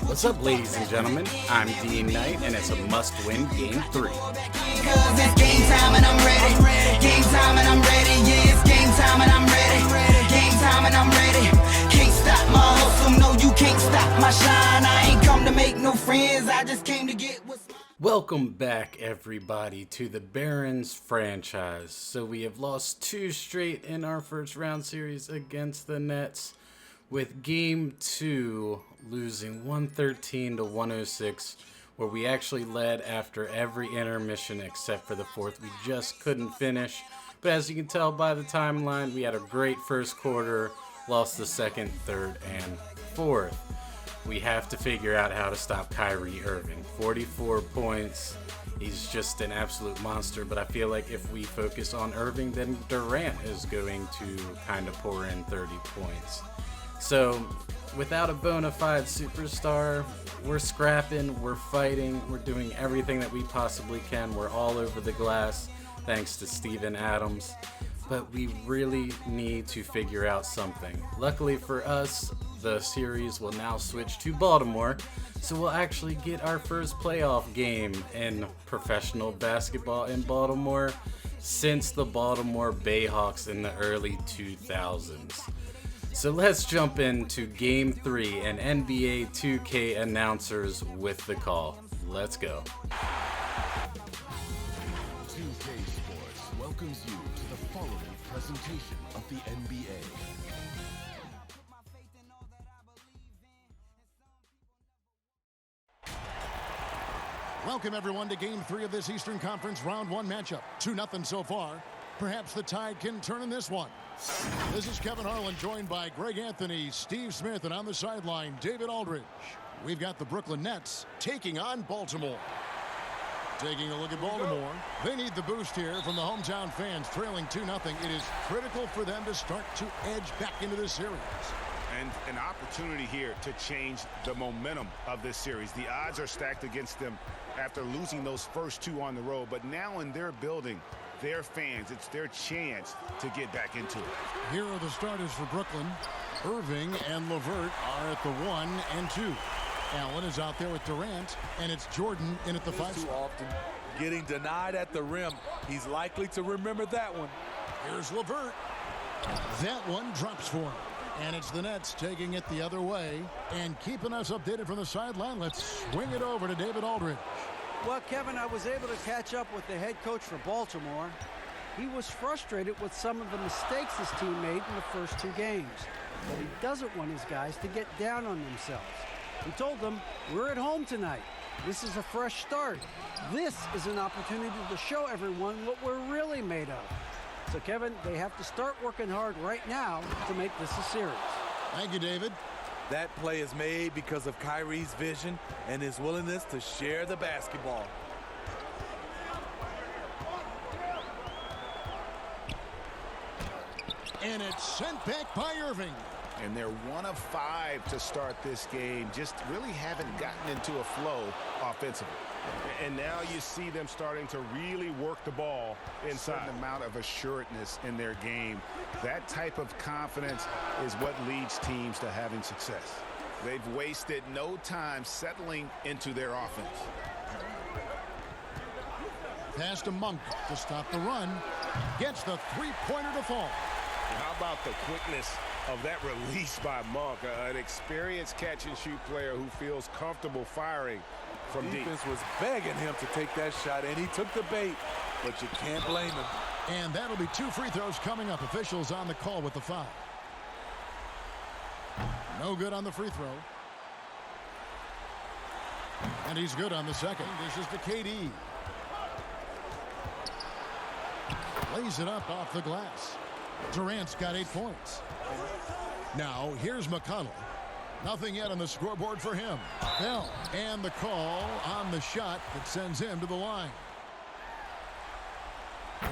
What's up, ladies and gentlemen? I'm D.Knight, and it's a must-win Game 3. Cause it's game time and I'm ready. Game time and I'm ready. Yeah, it's game time and I'm ready. Game time and I'm ready. Can't stop my hustle. No, you can't stop my shine. I ain't come to make no friends. I just came to get what's mine. Welcome back, everybody, to the Barons franchise. So we have lost 2 straight in our first round series against the Nets, with Game 2 losing 113 to 106, where we actually led after every intermission except for the fourth. We just couldn't finish. But as you can tell by the timeline, we had a great first quarter, lost the second, third, and fourth. We have to figure out how to stop Kyrie Irving. 44 points. He's just an absolute monster, but I feel like if we focus on Irving, then Durant is going to kind of pour in 30 points. So, without a bona fide superstar, we're scrapping, we're fighting, we're doing everything that we possibly can. We're all over the glass, thanks to Steven Adams. But we really need to figure out something. Luckily for us, the series will now switch to Baltimore, so we'll actually get our first playoff game in professional basketball in Baltimore since the Baltimore Bayhawks in the early 2000s. So let's jump into Game 3 and NBA2K announcers with the call. Let's go. 2K Sports welcomes you to the following presentation of the NBA. Welcome everyone to Game 3 of this Eastern Conference Round 1 matchup. 2-0 so far. Perhaps the tide can turn in this one. This is Kevin Harlan, joined by Greg Anthony, Steve Smith, and on the sideline, David Aldridge. We've got the Brooklyn Nets taking on Baltimore. Taking a look at Baltimore, they need the boost here from the hometown fans, trailing 2-0. It is critical for them to start to edge back into this series. And an opportunity here to change the momentum of this series. The odds are stacked against them after losing those first 2 on the road, but now in their building, their fans, it's their chance to get back into it. Here are the starters for Brooklyn. Irving and LeVert are at the 1 and 2. Allen is out there with Durant, and it's Jordan in at the 5 Too spot. often getting denied at the rim. He's likely to remember that one. Here's LeVert. That one drops for him. And it's the Nets taking it the other way and keeping us updated from the sideline. Let's swing it over to David Aldridge. Well, Kevin, I was able to catch up with the head coach for Baltimore. He was frustrated with some of the mistakes his team made in the first 2 games. But he doesn't want his guys to get down on themselves. He told them, we're at home tonight. This is a fresh start. This is an opportunity to show everyone what we're really made of. So, Kevin, they have to start working hard right now to make this a series. Thank you, David. That play is made because of Kyrie's vision and his willingness to share the basketball. And it's sent back by Irving. And they're 1 of 5 to start this game. Just really haven't gotten into a flow offensively. And now you see them starting to really work the ball inside. A certain amount of assuredness in their game. That type of confidence is what leads teams to having success. They've wasted no time settling into their offense. Pass to Monk to stop the run. Gets the 3-pointer to fall. And how about the quickness of that release by Monk, an experienced catch-and-shoot player who feels comfortable firing from deep. Defense was begging him to take that shot, and he took the bait, but you can't blame him. And that'll be 2 free throws coming up. Officials on the call with the foul. No good on the free throw. And he's good on the second. This is to KD. Lays it up off the glass. Durant's got 8 points. Now, here's McConnell. Nothing yet on the scoreboard for him. Bell, and the call on the shot that sends him to the line.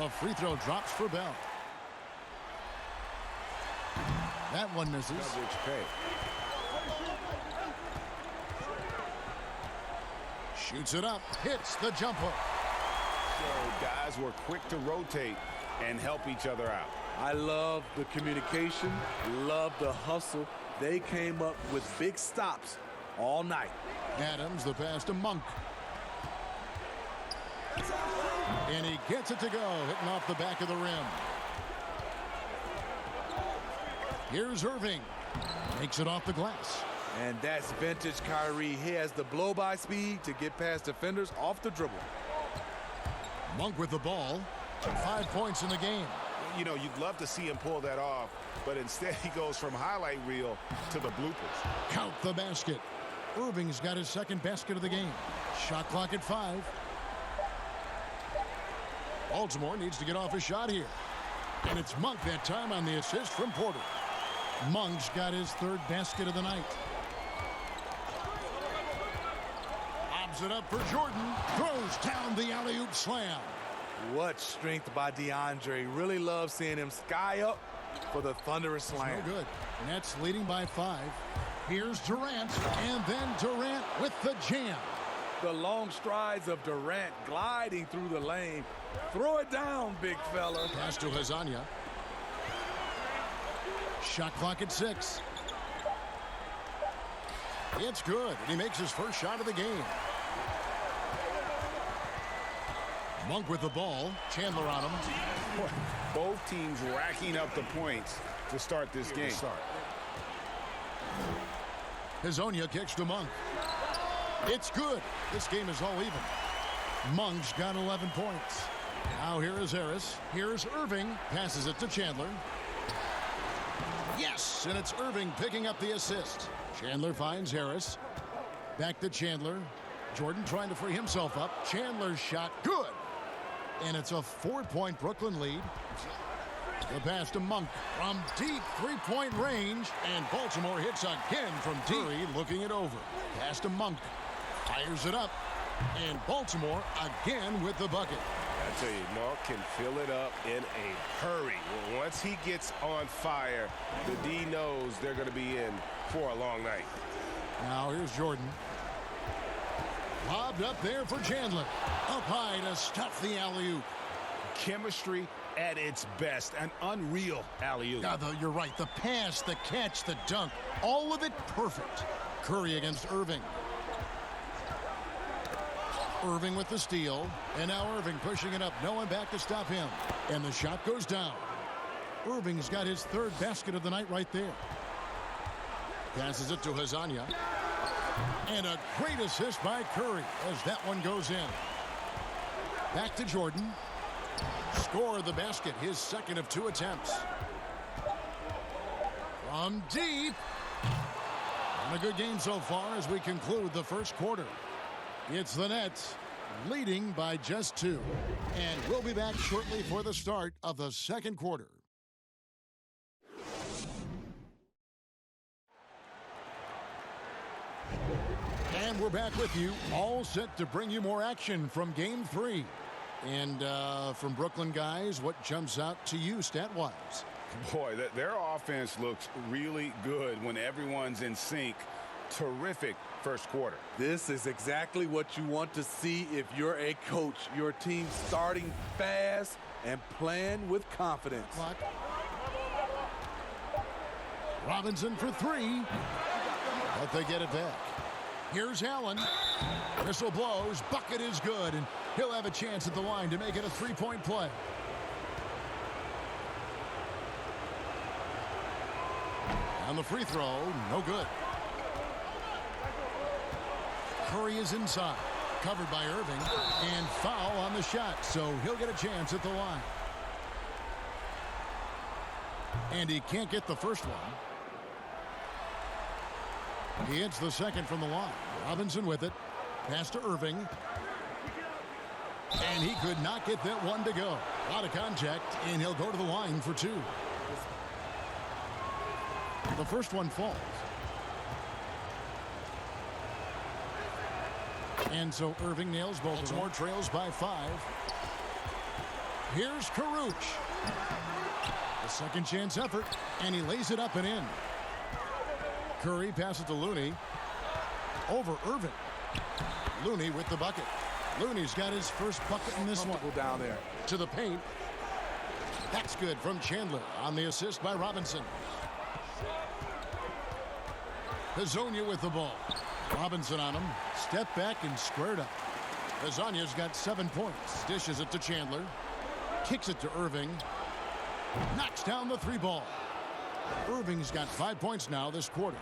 A free throw drops for Bell. That one misses. Shoots it up, hits the jump hook. So guys were quick to rotate and help each other out. I love the communication, love the hustle. They came up with big stops all night. Adams, the pass to Monk. And he gets it to go, hitting off the back of the rim. Here's Irving. Makes it off the glass. And that's vintage Kyrie. He has the blow-by speed to get past defenders off the dribble. Monk with the ball. 5 points in the game. You know, you'd love to see him pull that off, but instead he goes from highlight reel to the bloopers. Count the basket. Irving's got his second basket of the game. Shot clock at 5. Baltimore needs to get off a shot here. And it's Monk that time on the assist from Porter. Monk's got his third basket of the night. Lobs it up for Jordan. Throws down the alley-oop slam. What strength by DeAndre. Really love seeing him sky up for the thunderous slam. No good. Nets leading by 5. Here's Durant, and then Durant with the jam. The long strides of Durant gliding through the lane. Throw it down, big fella. Pass to Hazanya. Shot clock at 6. It's good, and he makes his first shot of the game. Monk with the ball. Chandler on him. Both teams racking up the points to start this game. Hazanya kicks to Monk. It's good. This game is all even. Monk's got 11 points. Now here is Harris. Here's Irving. Passes it to Chandler. Yes, and it's Irving picking up the assist. Chandler finds Harris. Back to Chandler. Jordan trying to free himself up. Chandler's shot, good. And it's a 4-point Brooklyn lead. The pass to Monk from deep three-point range. And Baltimore hits again from deep. Curry looking it over. Pass to Monk. Fires it up. And Baltimore again with the bucket. I tell you, Monk can fill it up in a hurry. Once he gets on fire, the D knows they're going to be in for a long night. Now here's Jordan. Lobbed up there for Chandler. Up high to stuff the alley-oop. Chemistry at its best. An unreal alley-oop. You're right. The pass, the catch, the dunk. All of it perfect. Curry against Irving. Irving with the steal. And now Irving pushing it up. No one back to stop him. And the shot goes down. Irving's got his third basket of the night right there. Passes it to Hazanya. And a great assist by Curry as that one goes in. Back to Jordan. Score the basket, his second of 2 attempts. From deep. And a good game so far as we conclude the first quarter. It's the Nets leading by just 2. And we'll be back shortly for the start of the second quarter. And we're back with you, all set to bring you more action from Game 3. And from Brooklyn guys, what jumps out to you stat-wise? Boy, their offense looks really good when everyone's in sync. Terrific first quarter. This is exactly what you want to see if you're a coach. Your team starting fast and playing with confidence. Clock. Robinson for 3. But they get it back. Here's Allen. Whistle blows. Bucket is good. And he'll have a chance at the line to make it a 3-point play. On the free throw, no good. Curry is inside. Covered by Irving. And foul on the shot. So he'll get a chance at the line. And he can't get the first one. He hits the second from the line. Robinson with it. Pass to Irving. And he could not get that one to go. Out of contact, and he'll go to the line for 2. The first one falls. And so Irving nails both. Baltimore trails by 5. Here's Karuch. The second chance effort, and he lays it up and in. Curry passes to Looney. Over Irving. Looney with the bucket. Looney's got his first bucket in this one. Down there. To the paint. That's good from Chandler on the assist by Robinson. Hazanya with the ball. Robinson on him. Step back and squared up. Lasagna's got 7 points. Dishes it to Chandler. Kicks it to Irving. Knocks down the 3 ball. Irving's got 5 points now this quarter.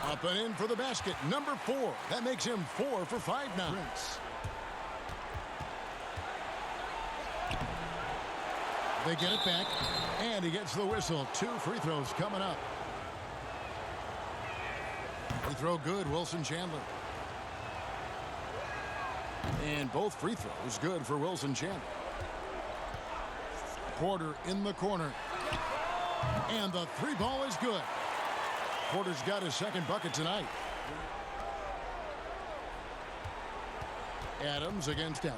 Up and in for the basket. Number 4. That makes him 4 for 5 now. They get it back. And he gets the whistle. 2 free throws coming up. Free throw good, Wilson Chandler. And both free throws good for Wilson Chandler. Porter in the corner. And the 3 ball is good. Porter's got his second bucket tonight. Adams against Emm.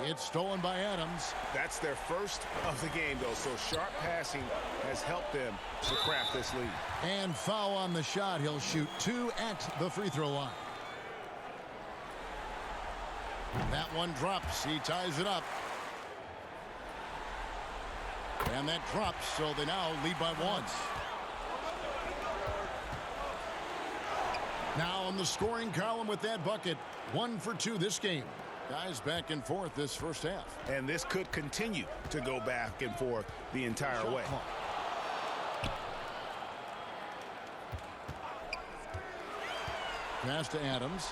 It's stolen by Adams. That's their first of the game, though, so sharp passing has helped them to craft this lead. And foul on the shot. He'll shoot 2 at the free throw line. That one drops. He ties it up. And that drops, so they now lead by 1. Now in the scoring column with that bucket. 1 for 2 this game. Guys back and forth this first half. And this could continue to go back and forth the entire way. Pass to Adams.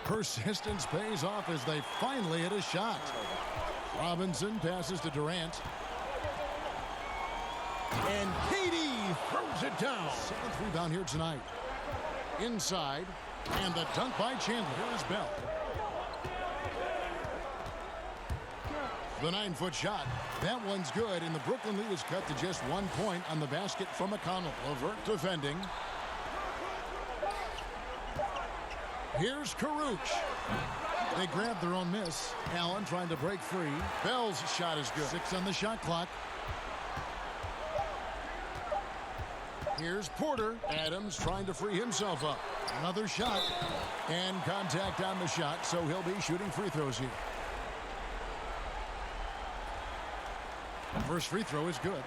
Persistence pays off as they finally hit a shot. Robinson passes to Durant. And KD throws it down. 7th rebound here tonight. Inside. And the dunk by Chandler. Here's Bell. The 9-foot shot. That one's good, and the Brooklyn lead is cut to just 1 point on the basket from McConnell. Levert defending. Here's Karuch. They grab their own miss. Allen trying to break free. Bell's shot is good. 6 on the shot clock. Here's Porter. Adams trying to free himself up. Another shot. And contact on the shot, so he'll be shooting free throws here. First free throw is good.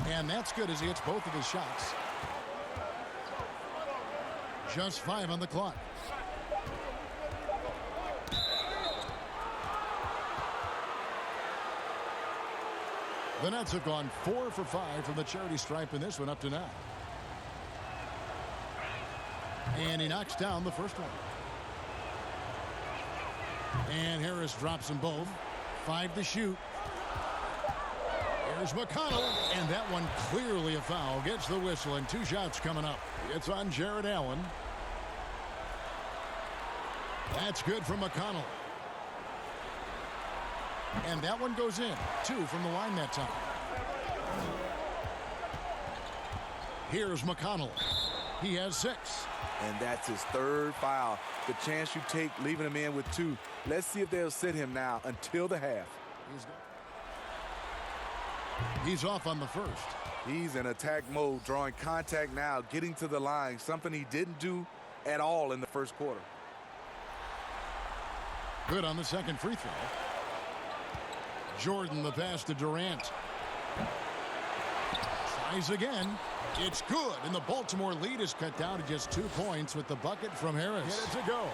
And that's good as he hits both of his shots. Just 5 on the clock. The Nets have gone 4 for 5 from the charity stripe in this one up to now. And he knocks down the first one. And Harris drops them both. 5 to shoot. Here's McConnell. And that one clearly a foul. Gets the whistle and 2 shots coming up. It's on Jared Allen. That's good from McConnell. And that one goes in. 2 from the line that time. Here's McConnell. He has 6. And that's his 3rd foul. The chance you take leaving him in with 2. Let's see if they'll sit him now until the half. He's off on the first. He's in attack mode, drawing contact now, getting to the line, something he didn't do at all in the first quarter. Good on the second free throw. Jordan the pass to Durant. Tries again. It's good, and the Baltimore lead is cut down to just 2 points with the bucket from Harris. Get it to go.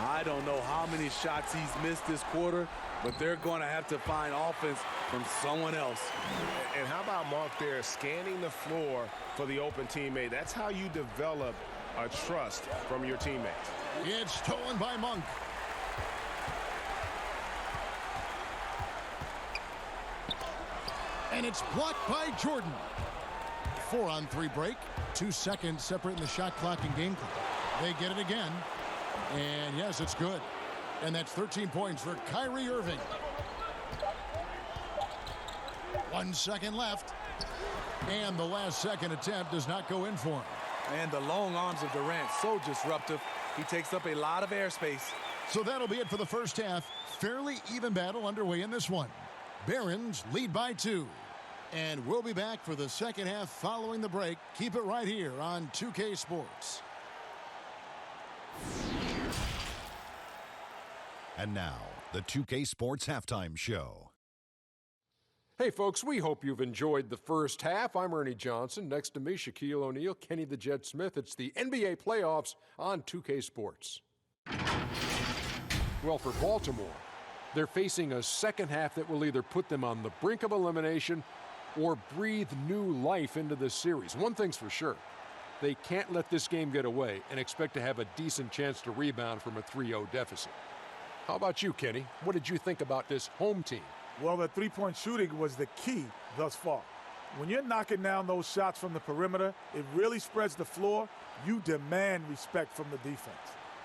I don't know how many shots he's missed this quarter, but they're going to have to find offense from someone else. And how about Monk there scanning the floor for the open teammate? That's how you develop a trust from your teammates. It's stolen by Monk. And it's blocked by Jordan. 4-on-3 break. 2 seconds separating the shot clock and game clock. They get it again. And yes, it's good. And that's 13 points for Kyrie Irving. 1 second left. And the last second attempt does not go in for him. And the long arms of Durant, so disruptive. He takes up a lot of airspace. So that'll be it for the first half. Fairly even battle underway in this one. Barons lead by 2. And we'll be back for the second half following the break. Keep it right here on 2K Sports. And now, the 2K Sports Halftime Show. Hey, folks, we hope you've enjoyed the first half. I'm Ernie Johnson. Next to me, Shaquille O'Neal, Kenny the Jet Smith. It's the NBA playoffs on 2K Sports. Well, for Baltimore, they're facing a second half that will either put them on the brink of elimination or breathe new life into this series. One thing's for sure. They can't let this game get away and expect to have a decent chance to rebound from a 3-0 deficit. How about you, Kenny? What did you think about this home team? Well, the three-point shooting was the key thus far. When you're knocking down those shots from the perimeter, it really spreads the floor. You demand respect from the defense.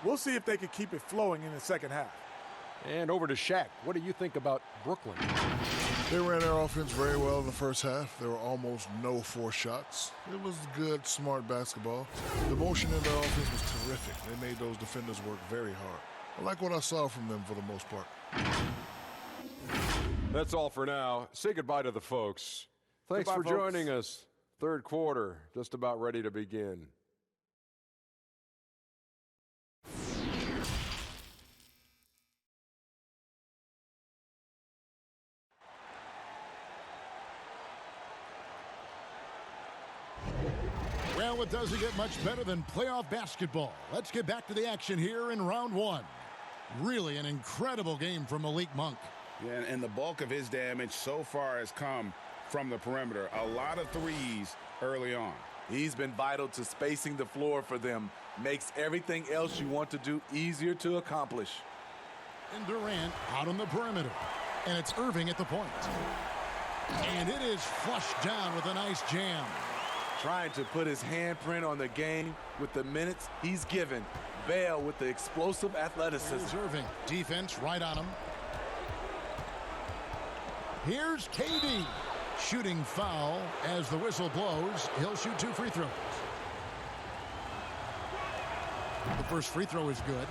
We'll see if they can keep it flowing in the second half. And over to Shaq. What do you think about Brooklyn? They ran their offense very well in the first half. There were almost no forced shots. It was good, smart basketball. The motion in their offense was terrific. They made those defenders work very hard. I like what I saw from them for the most part. That's all for now. Say goodbye to the folks. Thanks Goodbye, for joining us. Third quarter, just about ready to begin. Well, it doesn't get much better than playoff basketball. Let's get back to the action here in round one. Really an incredible game from Malik Monk. Yeah, and the bulk of his damage so far has come from the perimeter. A lot of threes early on. He's been vital to spacing the floor for them. Makes everything else you want to do easier to accomplish. And Durant out on the perimeter. And it's Irving at the point. And it is flushed down with a nice jam. Trying to put his handprint on the game with the minutes he's given. Bale with the explosive athleticism. Here's Irving. Defense right on him. Here's KD. Shooting foul as the whistle blows. He'll shoot 2 free throws. The first free throw is good.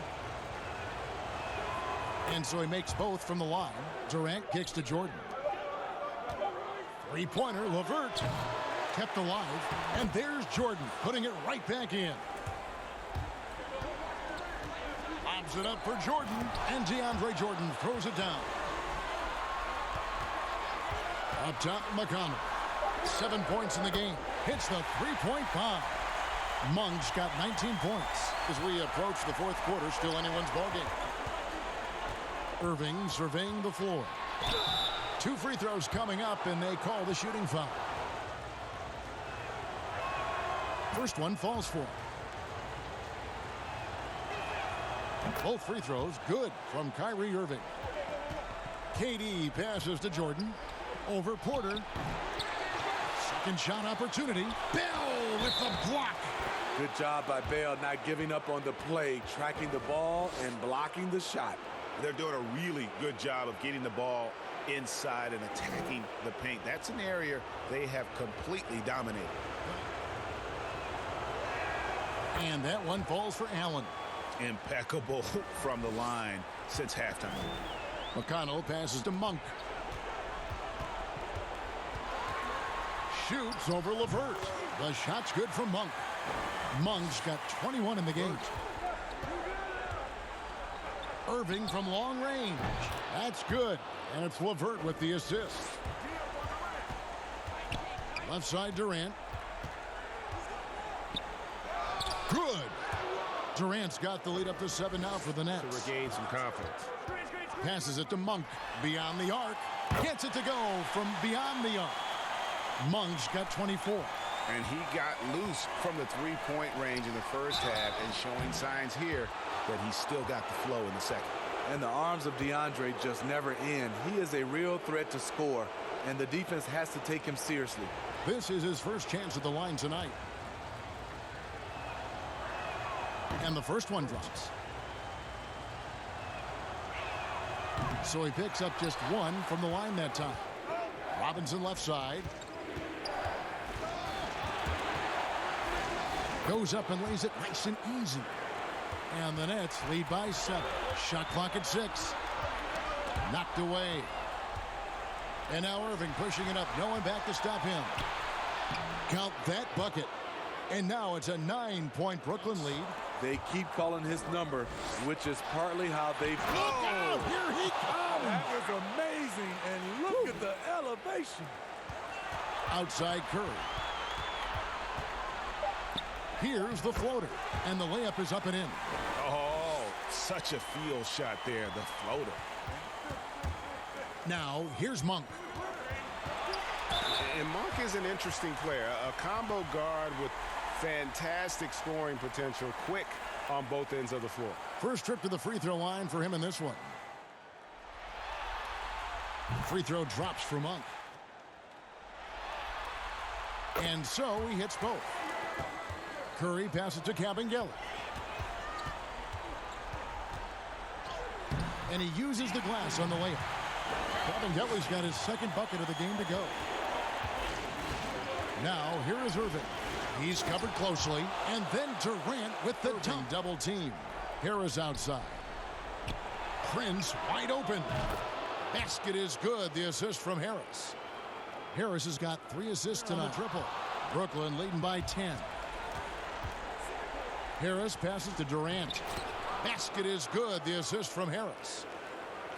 And so he makes both from the line. Durant kicks to Jordan. Three-pointer, LeVert. Kept alive. And there's Jordan putting it right back in. Lobs it up for Jordan. And DeAndre Jordan throws it down. Up top, McConnell. 7 points in the game. Hits the three-point bomb. Monk's got 19 points. As we approach the fourth quarter, still anyone's ballgame. Irving surveying the floor. 2 free throws coming up, and they call the shooting foul. First one falls for him. Both free throws good from Kyrie Irving. KD passes to Jordan. Over Porter. Second shot opportunity. Bell with the block. Good job by Bale not giving up on the play, tracking the ball and blocking the shot. They're doing a really good job of getting the ball inside and attacking the paint. That's an area they have completely dominated. And that one falls for Allen. Impeccable from the line since halftime. McConnell passes to Monk. Shoots over LeVert. The shot's good from Monk. Monk's got 21 in the game. Irving from long range. That's good. And it's LeVert with the assist. Left side, Durant. Good. Durant's got the lead up to 7 now for the Nets. To regain some confidence. Passes it to Monk. Beyond the arc. Gets it to go from beyond the arc. Monk's got 24. And he got loose from the three-point range in the first half and showing signs here that he's still got the flow in the second. And the arms of DeAndre just never end. He is a real threat to score, and the defense has to take him seriously. This is his first chance at the line tonight. And the first one drops. So he picks up just 1 from the line that time. Robinson left side. Goes up and lays it nice and easy. And the Nets lead by 7. Shot clock at 6. Knocked away. And now Irving pushing it up. No one back to stop him. Count that bucket. And now it's a 9-point Brooklyn lead. They keep calling his number, which is partly how they... Look out! Here he comes! That was amazing. And look at the elevation. elevation. Outside Curry. Here's the floater, and the layup is up and in. Oh, such a field shot there, the floater. Now, here's Monk. And Monk is an interesting player, a combo guard with fantastic scoring potential, quick on both ends of the floor. First trip to the free throw line for him in this one. Free throw drops for Monk. And so he hits both. Curry passes to Kabengele. And he uses the glass on the layup. Kabengele's got his second bucket of the game to go. Now, here is Irving. He's covered closely, and then Durant with the dunk. Double team. Harris outside. Prince wide open. Basket is good. The assist from Harris. Harris has got 3 assists tonight. On the triple. Brooklyn leading by 10. Harris passes to Durant. Basket is good. The assist from Harris.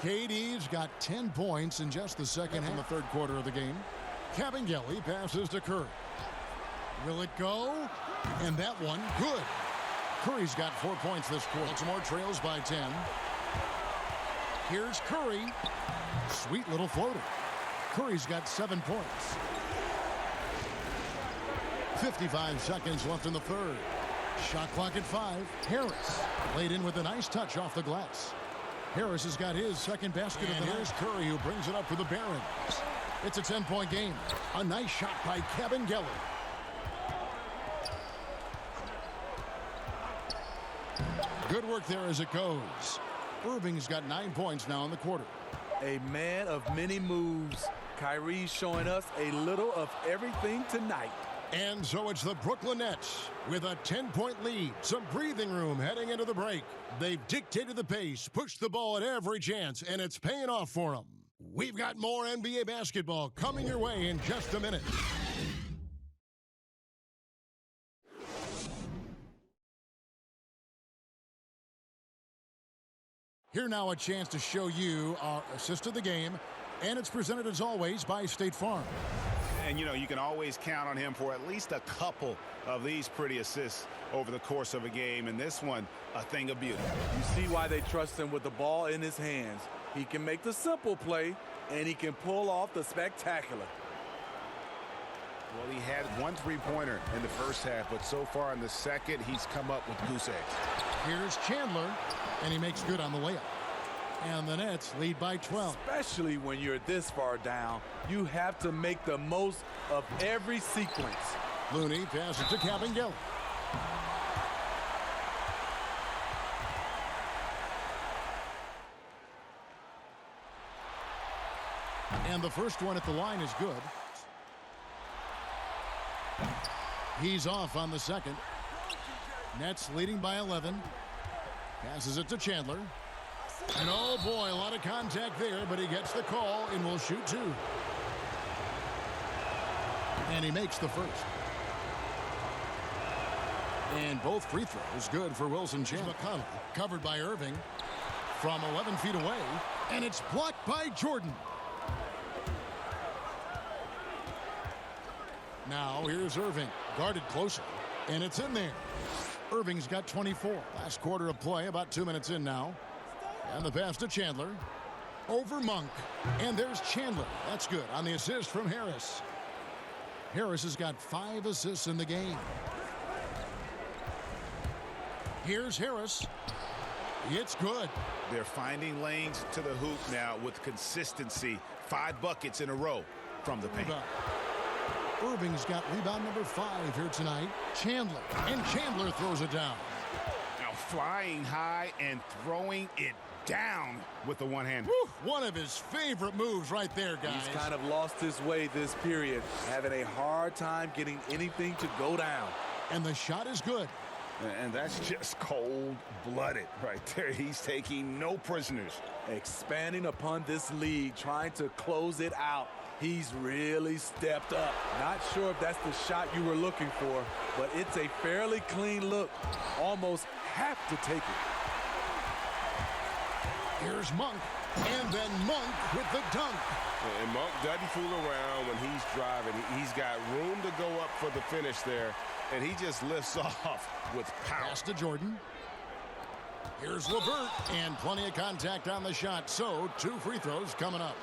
KD's got 10 points in just the second half in the third quarter of the game. Kabengele passes to Curry. Will it go? And that one, good. Curry's got 4 points this quarter. Baltimore trails by 10. Here's Curry. Sweet little floater. Curry's got 7 points. 55 seconds left in the third. Shot clock at 5. Harris laid in with a nice touch off the glass. Harris has got his second basket of the night. Here's Curry who brings it up for the Barons. It's a 10-point game. A nice shot by Kabengele. Good work there as it goes. Irving's got 9 points now in the quarter. A man of many moves. Kyrie's showing us a little of everything tonight. And so it's the Brooklyn Nets with a 10-point lead. Some breathing room heading into the break. They've dictated the pace, pushed the ball at every chance, and it's paying off for them. We've got more NBA basketball coming your way in just a minute. Here now a chance to show you our assist of the game, and it's presented as always by State Farm. And, you know, you can always count on him for at least a couple of these pretty assists over the course of a game. And this one, a thing of beauty. You see why they trust him with the ball in his hands. He can make the simple play, and he can pull off the spectacular. Well, he had 1 3-pointer in the first half, but so far in the second, he's come up with goose eggs. Here's Chandler, and he makes good on the layup. And the Nets lead by 12. Especially when you're this far down, you have to make the most of every sequence. Looney passes to Kabengele. And the first one at the line is good. He's off on the second. Nets leading by 11. Passes it to Chandler. And oh boy, a lot of contact there, but he gets the call and will shoot 2. And he makes the first. And both free throws good for Wilson Chandler. McConnell covered by Irving from 11 feet away, and it's blocked by Jordan. Now here's Irving, guarded closely, and it's in there. Irving's got 24. Last quarter of play, about 2 minutes in now. And the pass to Chandler. Over Monk. And there's Chandler. That's good on the assist from Harris. Harris has got 5 assists in the game. Here's Harris. It's good. They're finding lanes to the hoop now with consistency. 5 buckets in a row from the paint. Irving's got rebound number 5 here tonight. Chandler. And Chandler throws it down. Now flying high and throwing it down with the one hand. One of his favorite moves right there, guys. He's kind of lost his way this period, having a hard time getting anything to go down. And the shot is good. And that's just cold-blooded right there. He's taking no prisoners. Expanding upon this lead, trying to close it out. He's really stepped up. Not sure if that's the shot you were looking for, but it's a fairly clean look. Almost have to take it. Here's Monk, and then Monk with the dunk. And Monk doesn't fool around when he's driving. He's got room to go up for the finish there, and he just lifts off with power. Pass to Jordan. Here's LeVert, and plenty of contact on the shot, so 2 free throws coming up.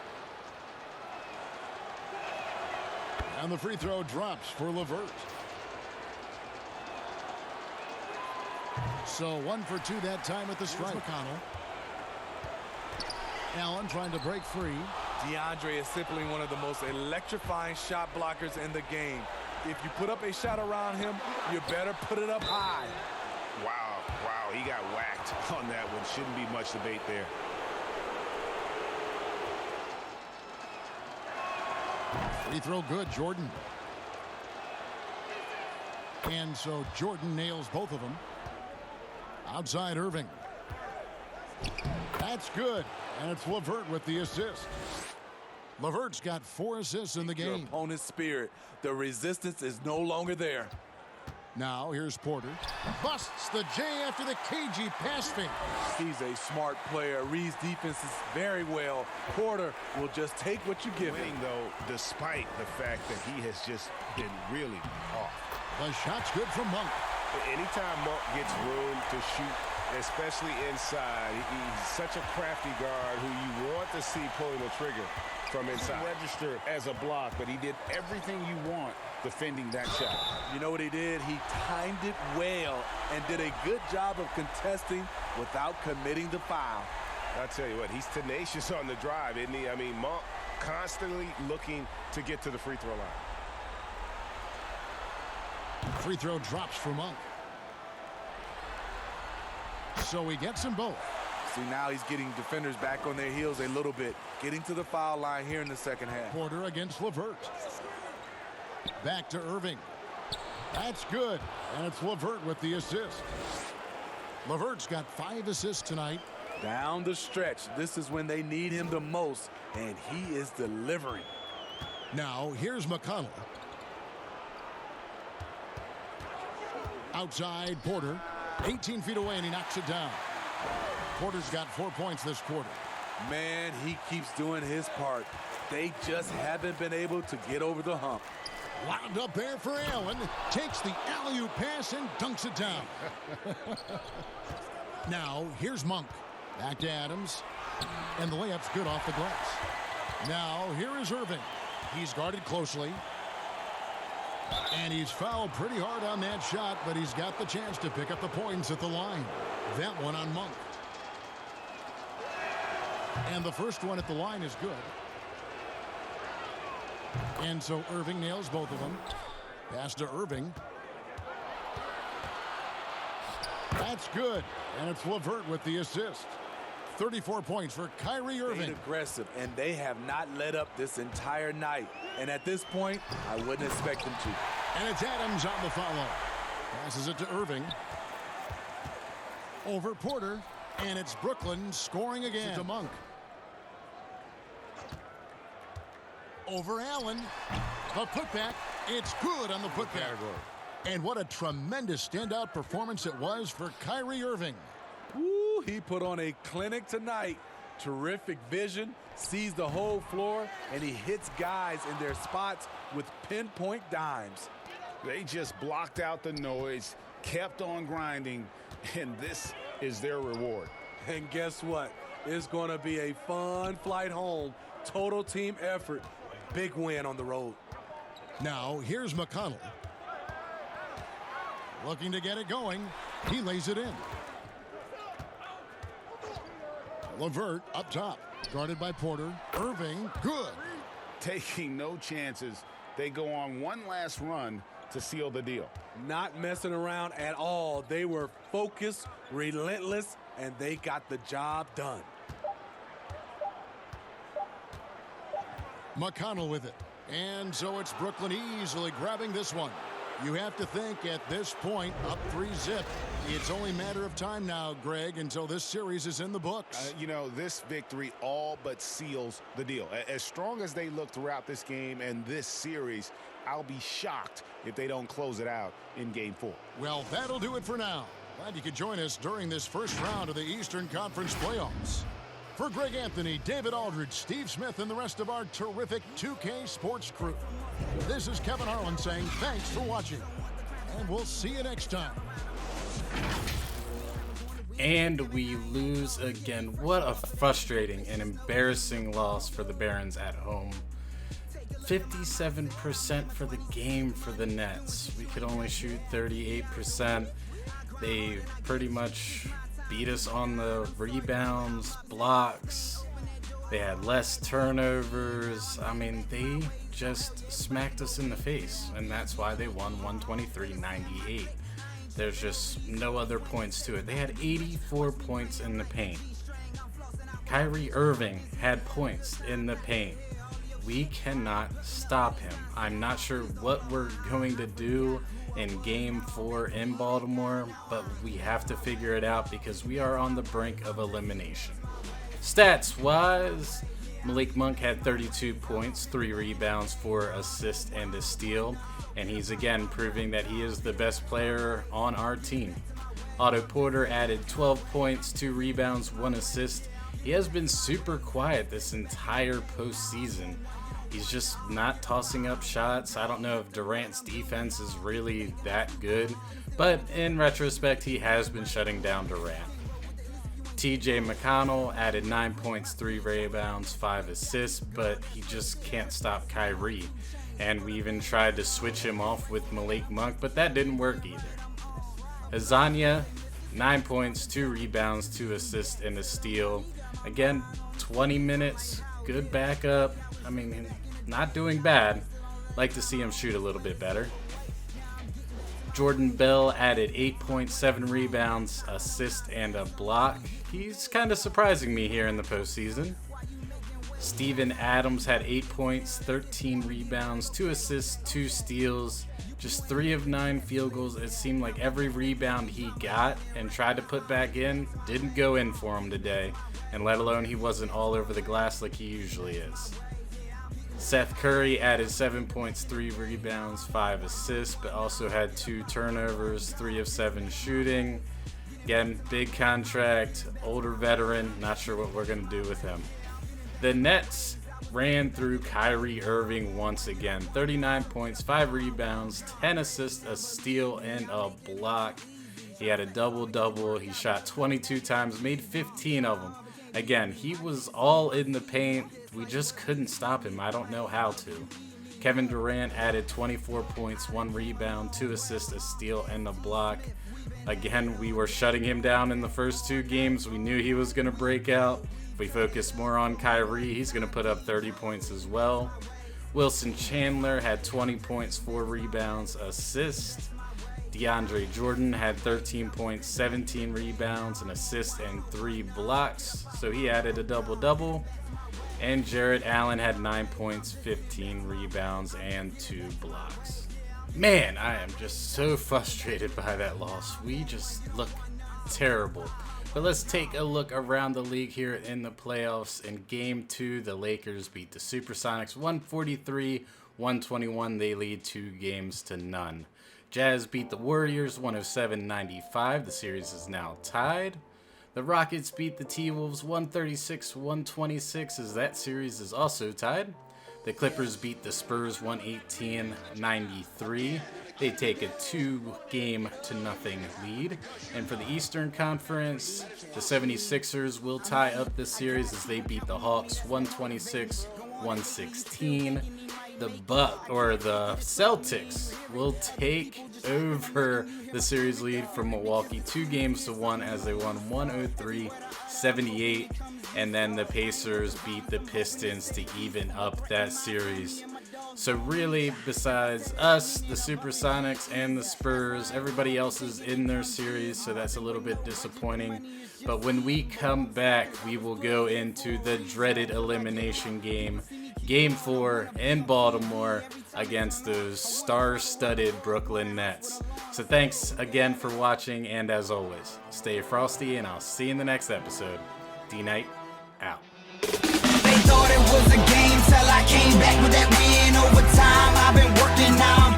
And the free throw drops for LeVert. So 1 for 2 that time at the strike. McConnell. Allen trying to break free. DeAndre is simply one of the most electrifying shot blockers in the game. If you put up a shot around him, you better put it up high. Wow, he got whacked on that one. Shouldn't be much debate there. Free throw good, Jordan. And so Jordan nails both of them. Outside Irving. That's good. And it's LeVert with the assist. LeVert's got 4 assists in the game. Your opponent's spirit. The resistance is no longer there. Now here's Porter. Busts the J after the cagey pass fake. He's a smart player. Reads defenses very well. Porter will just take what you give him. Though, despite the fact that he has just been really off. The shot's good from Monk. Anytime Monk gets room to shoot, especially inside, he's such a crafty guard who you want to see pulling the trigger from inside. Register as a block, but he did everything you want defending that shot. You know what he did? He timed it well and did a good job of contesting without committing the foul. I'll tell you what, he's tenacious on the drive, isn't he? I mean, Monk constantly looking to get to the free throw line. Free throw drops for Monk. So he gets them both. See, now he's getting defenders back on their heels a little bit. Getting to the foul line here in the second half. Porter against LeVert. Back to Irving. That's good. And it's LeVert with the assist. LeVert's got 5 assists tonight. Down the stretch. This is when they need him the most, and he is delivering. Now, here's McConnell. Outside Porter. 18 feet away, and he knocks it down. Porter's got 4 points this quarter. Man, he keeps doing his part. They just haven't been able to get over the hump. Wound up there for Allen. Takes the alley-oop pass and dunks it down. Now, here's Monk. Back to Adams. And the layup's good off the glass. Now, here is Irving. He's guarded closely. And he's fouled pretty hard on that shot, but he's got the chance to pick up the points at the line. That one on Monk. And the first one at the line is good. And so Irving nails both of them. Pass to Irving. That's good. And it's LeVert with the assist. 34 points for Kyrie Irving. They're aggressive, and they have not let up this entire night. And at this point, I wouldn't expect them to. And it's Adams on the follow. Passes it to Irving. Over Porter. And it's Brooklyn scoring again. To Monk. Over Allen. The putback. It's good on the putback. And what a tremendous standout performance it was for Kyrie Irving. Woo, he put on a clinic tonight. Terrific vision, sees the whole floor, and he hits guys in their spots with pinpoint dimes. They just blocked out the noise, kept on grinding, and this is their reward. And guess what? It's going to be a fun flight home. Total team effort. Big win on the road. Now, here's McConnell. Looking to get it going. He lays it in. LeVert up top. Guarded by Porter. Irving, good. Taking no chances. They go on one last run to seal the deal. Not messing around at all. They were focused, relentless, and they got the job done. McConnell with it. And so it's Brooklyn easily grabbing this one. You have to think at this point, up 3-zip. It's only a matter of time now, Greg, until this series is in the books. You know, this victory all but seals the deal. As strong as they look throughout this game and this series, I'll be shocked if they don't close it out in Game 4. Well, that'll do it for now. Glad you could join us during this first round of the Eastern Conference playoffs. For Greg Anthony, David Aldridge, Steve Smith, and the rest of our terrific 2K Sports crew, this is Kevin Harlan saying thanks for watching, and we'll see you next time. And we lose again. What a frustrating and embarrassing loss for the Barons at home. 57% for the game for the Nets. We could only shoot 38%. They pretty much beat us on the rebounds, blocks. They had less turnovers. I mean, they just smacked us in the face, and that's why they won 123-98. There's just no other points to it. They had 84 points in the paint. Kyrie Irving had points in the paint. We cannot stop him. I'm not sure what we're going to do in Game 4 in Baltimore, but we have to figure it out because we are on the brink of elimination. Stats-wise, Malik Monk had 32 points, 3 rebounds, 4 assists, and a steal, and he's again proving that he is the best player on our team. Otto Porter added 12 points, 2 rebounds, 1 assist. He has been super quiet this entire postseason. He's just not tossing up shots. I don't know if Durant's defense is really that good, but in retrospect, he has been shutting down Durant. TJ McConnell added 9 points, 3 rebounds, 5 assists, but he just can't stop Kyrie. And we even tried to switch him off with Malik Monk, but that didn't work either. Azania, 9 points, 2 rebounds, 2 assists, and a steal. Again, 20 minutes, good backup. I mean, not doing bad. Like to see him shoot a little bit better. Jordan Bell added 8 points, 7 rebounds, assist, and a block. He's kind of surprising me here in the postseason. Steven Adams had 8 points, 13 rebounds, 2 assists, 2 steals, just 3 of 9 field goals. It seemed like every rebound he got and tried to put back in didn't go in for him today, and let alone he wasn't all over the glass like he usually is. Seth Curry added 7 points, 3 rebounds, 5 assists, but also had 2 turnovers, 3 of 7 shooting. Again, big contract, older veteran, not sure what we're going to do with him. The Nets ran through Kyrie Irving once again. 39 points, 5 rebounds, 10 assists, a steal, and a block. He had a double-double. He shot 22 times, made 15 of them. Again, he was all in the paint. We just couldn't stop him. I don't know how to. Kevin Durant added 24 points, 1 rebound, 2 assists, a steal, and a block. Again, we were shutting him down in the first 2 games. We knew he was going to break out. If we focus more on Kyrie, he's going to put up 30 points as well. Wilson Chandler had 20 points, 4 rebounds, assist. DeAndre Jordan had 13 points, 17 rebounds, an assist, and 3 blocks. So he added a double-double. And Jarrett Allen had 9 points, 15 rebounds, and 2 blocks. Man, I am just so frustrated by that loss. We just look terrible. But let's take a look around the league here in the playoffs. In Game 2, the Lakers beat the Supersonics 143-121. They lead 2 games to none. Jazz beat the Warriors 107-95. The series is now tied. The Rockets beat the T-Wolves 136-126 as that series is also tied. The Clippers beat the Spurs 118-93. They take a 2-0 lead. And for the Eastern Conference, the 76ers will tie up this series as they beat the Hawks 126-116. The Celtics will take over the series lead from Milwaukee 2-1 as they won 103-78. And then the Pacers beat the Pistons to even up that series. So really, besides us, the Supersonics, and the Spurs, everybody else is in their series, so that's a little bit disappointing. But when we come back, we will go into the dreaded elimination game, Game 4 in Baltimore against those star-studded Brooklyn Nets. So thanks again for watching, and as always, stay frosty, and I'll see you in the next episode. D.Knight, out. They thought it was a game till I came back with that win overtime. I've been working now.